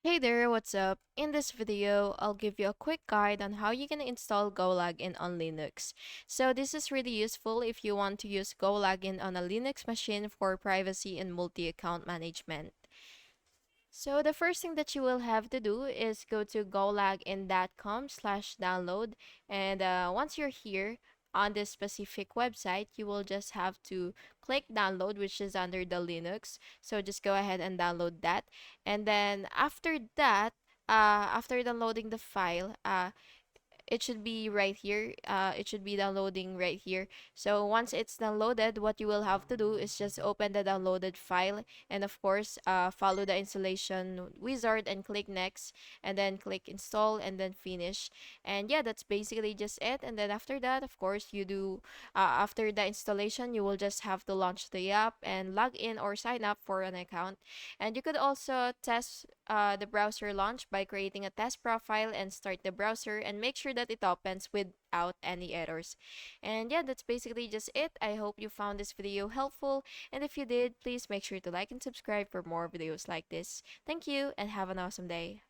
Hey there, what's up? In this video, I'll give you a quick guide on how you can install GoLogin on Linux. So this is really useful if you want to use GoLogin on a Linux machine for privacy and multi-account management. So the first thing that you will have to do is go to gologin.com/download, and once you're here on this specific website, you will just have to click download, which is under the Linux. So just go ahead and download that, and then after that, after downloading the file, it should be right here. It should be downloading right here. So once it's downloaded, what you will have to do is just open the downloaded file, and of course follow the installation wizard and click next, and then click install and then finish. And yeah, that's basically just it. And then after that, of course, you do after the installation, you will just have to launch the app and log in or sign up for an account. And you could also test the browser launch by creating a test profile and start the browser and make sure that it opens without any errors. And yeah, that's basically just it. I hope you found this video helpful, and if you did, please make sure to like and subscribe for more videos like this. Thank you and have an awesome day.